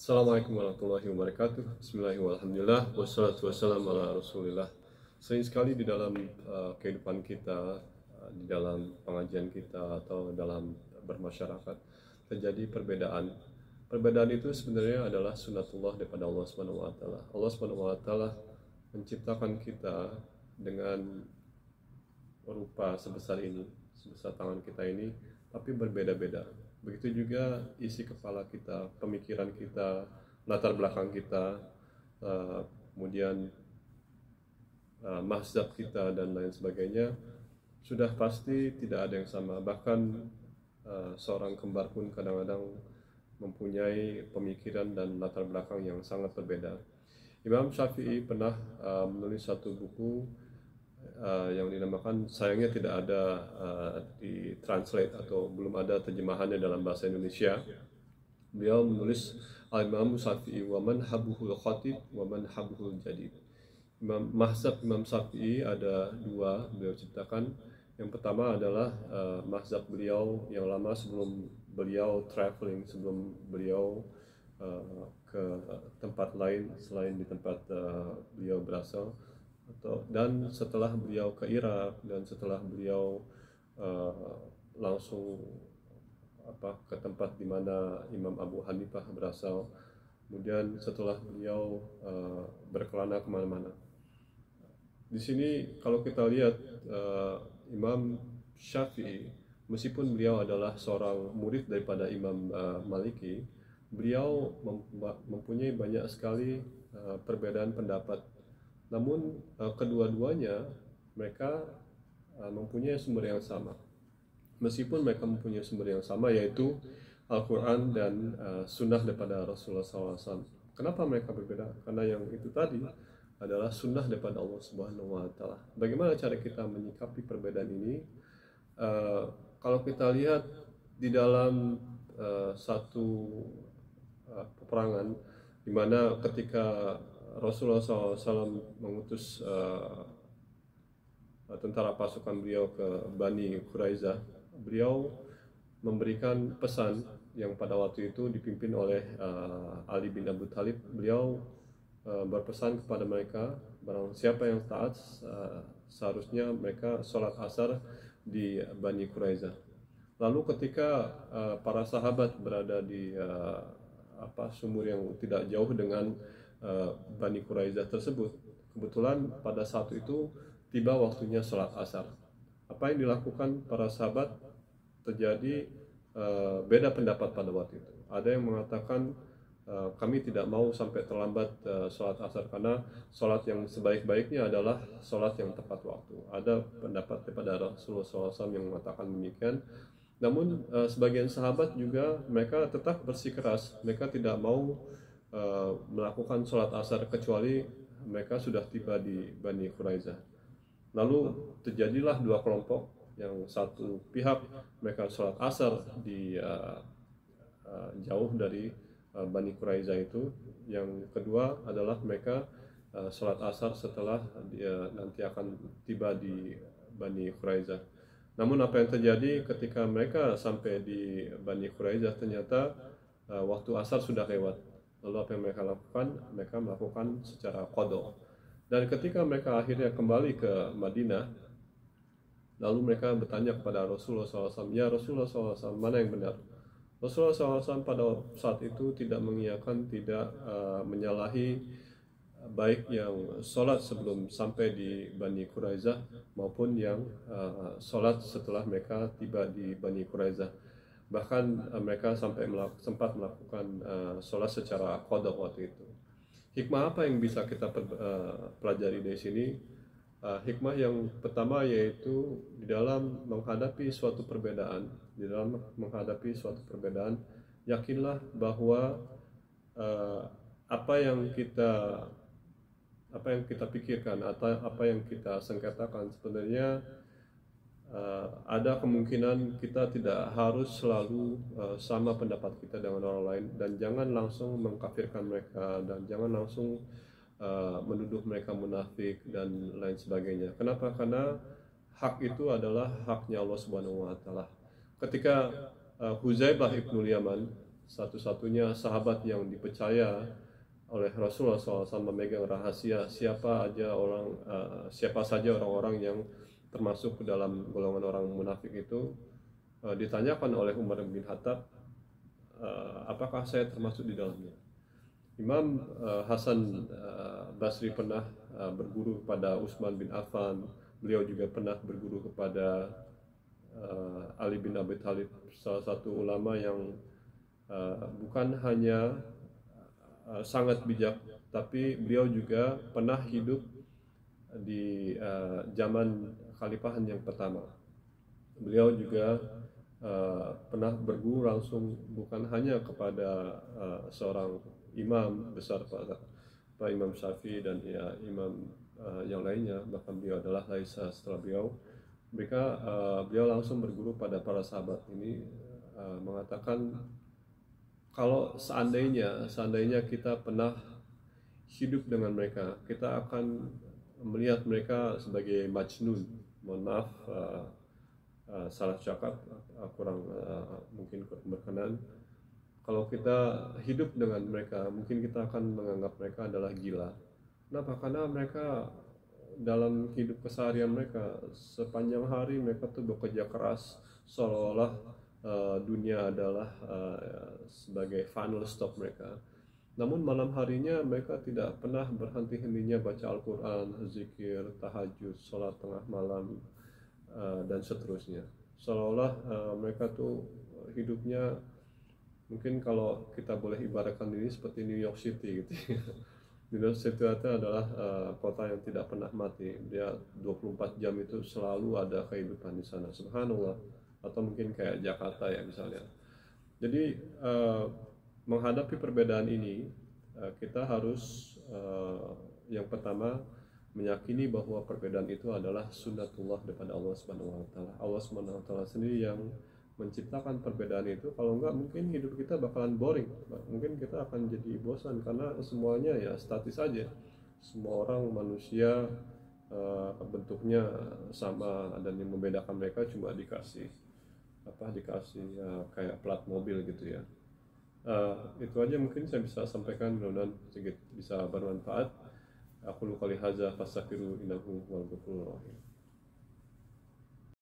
Assalamualaikum warahmatullahi wabarakatuh. Bismillahirrahmanirrahim. Wassalatu wassalamu ala Rasulillah. Sering sekali di dalam kehidupan kita, di dalam pengajian kita atau dalam bermasyarakat terjadi perbedaan. Perbedaan itu sebenarnya adalah sunatullah daripada Allah Subhanahu wa taala. Allah Subhanahu wa taala menciptakan kita dengan rupa sebesar ini, sebesar tangan kita ini, tapi berbeda-beda. Begitu juga isi kepala kita, pemikiran kita, latar belakang kita, kemudian mazhab kita dan lain sebagainya, sudah pasti tidak ada yang sama. Bahkan seorang kembar pun kadang-kadang mempunyai pemikiran dan latar belakang yang sangat berbeda. Imam Syafi'i pernah menulis satu buku yang dinamakan, sayangnya tidak ada di translate atau belum ada terjemahannya dalam bahasa Indonesia. Beliau menulis Al-Imam Syafi'i wa manhabuhul khatib wa manhabuhul jadid. Mazhab Imam Syafi'i ada dua beliau ciptakan. Yang pertama adalah mazhab beliau yang lama sebelum beliau traveling, sebelum beliau ke tempat lain selain di tempat beliau berasal, dan setelah beliau ke Irak, dan setelah beliau langsung ke tempat di mana Imam Abu Hanifah berasal, kemudian setelah beliau berkelana kemana-mana. Di sini kalau kita lihat Imam Syafi'i, meskipun beliau adalah seorang murid daripada Imam Maliki, beliau mempunyai banyak sekali perbedaan pendapat. Namun kedua-duanya mereka mempunyai sumber yang sama. Meskipun mereka mempunyai sumber yang sama, yaitu Al-Quran dan sunnah daripada Rasulullah SAW. Kenapa mereka berbeda? Karena yang itu tadi adalah sunnah daripada Allah Subhanahu wa taala. Bagaimana cara kita menyikapi perbedaan ini? Kalau kita lihat di dalam satu peperangan, di mana ketika Rasulullah SAW mengutus tentara pasukan beliau ke Bani Quraizah, beliau memberikan pesan yang pada waktu itu dipimpin oleh Ali bin Abi Thalib. Beliau berpesan kepada mereka, barang siapa yang taat, seharusnya mereka sholat asar di Bani Quraizah. Lalu ketika para sahabat berada di sumur yang tidak jauh dengan Bani Quraizah tersebut, kebetulan pada saat itu tiba waktunya sholat asar. Apa yang dilakukan para sahabat? Terjadi beda pendapat pada waktu itu. Ada yang mengatakan kami tidak mau sampai terlambat sholat asar, karena sholat yang sebaik-baiknya adalah sholat yang tepat waktu. Ada pendapat daripada Rasulullah SAW yang mengatakan demikian. Namun sebagian sahabat juga mereka tetap bersikeras, mereka tidak mau melakukan sholat asar kecuali mereka sudah tiba di Bani Quraizah. Lalu terjadilah dua kelompok. Yang satu pihak mereka sholat asar di jauh dari Bani Quraizah itu. Yang kedua adalah mereka sholat asar setelah dia nanti akan tiba di Bani Quraizah. Namun apa yang terjadi ketika mereka sampai di Bani Quraizah, ternyata waktu asar sudah lewat. Lalu apa yang mereka lakukan? Mereka melakukan secara qadha. Dan ketika mereka akhirnya kembali ke Madinah, lalu mereka bertanya kepada Rasulullah SAW, ya Rasulullah SAW, mana yang benar? Rasulullah SAW pada saat itu tidak mengiyakan, tidak menyalahi baik yang sholat sebelum sampai di Bani Quraizah maupun yang sholat setelah mereka tiba di Bani Quraizah. Bahkan mereka sampai sempat melakukan sholat secara qadha waktu itu. Hikmah apa yang bisa kita pelajari dari sini? Hikmah yang pertama yaitu di dalam menghadapi suatu perbedaan, yakinlah bahwa apa yang kita pikirkan atau apa yang kita sengketakan sebenarnya ada kemungkinan kita tidak harus selalu sama pendapat kita dengan orang lain, dan jangan langsung mengkafirkan mereka, dan jangan langsung menuduh mereka munafik dan lain sebagainya. Kenapa? Karena hak itu adalah haknya Allah Subhanahu wa taala. Ketika Huzaifah ibnul Yaman satu-satunya sahabat yang dipercaya oleh Rasulullah SAW memegang rahasia siapa saja orang-orang yang termasuk ke dalam golongan orang munafik itu. Ditanyakan oleh Umar bin Khattab, apakah saya termasuk di dalamnya? Imam Hasan Basri pernah berguru kepada Utsman bin Affan. Beliau juga pernah berguru kepada Ali bin Abi Thalib, salah satu ulama yang bukan hanya sangat bijak, tapi beliau juga pernah hidup di zaman khalifahan yang pertama. Beliau juga pernah berguru langsung bukan hanya kepada seorang imam besar Pak Imam Syafi'i dan ya imam yang lainnya, bahkan beliau adalah Laisa setelah beliau langsung berguru pada para sahabat ini, mengatakan kalau seandainya kita pernah hidup dengan mereka, kita akan melihat mereka sebagai majnun. Mohon maaf salah cakap, kurang mungkin berkenan. Kalau kita hidup dengan mereka, mungkin kita akan menganggap mereka adalah gila. Kenapa? Karena mereka dalam hidup keseharian mereka sepanjang hari mereka tuh bekerja keras, seolah-olah dunia adalah sebagai final stop mereka. Namun malam harinya mereka tidak pernah berhenti-hentinya baca Al-Quran, zikir, tahajud, sholat tengah malam, dan seterusnya. Seolah-olah mereka tuh hidupnya, mungkin kalau kita boleh ibaratkan ini seperti New York City gitu. New York City itu adalah kota yang tidak pernah mati. Dia 24 jam itu selalu ada kehidupan di sana. Subhanallah. Atau mungkin kayak Jakarta ya misalnya. Jadi menghadapi perbedaan ini, kita harus yang pertama meyakini bahwa perbedaan itu adalah sunnatullah daripada Allah Subhanahu wa taala. Allah Subhanahu wa taala sendiri yang menciptakan perbedaan itu. Kalau enggak mungkin hidup kita bakalan boring, mungkin kita akan jadi bosan karena semuanya ya statis saja. Semua orang manusia bentuknya sama, dan yang membedakan mereka cuma dikasih kayak plat mobil gitu ya. Itu aja mungkin saya bisa sampaikan, mudah-mudahan sedikit bisa bermanfaat. Aku qouli hadza fastaghfiru innahu huwal ghafurur rahim.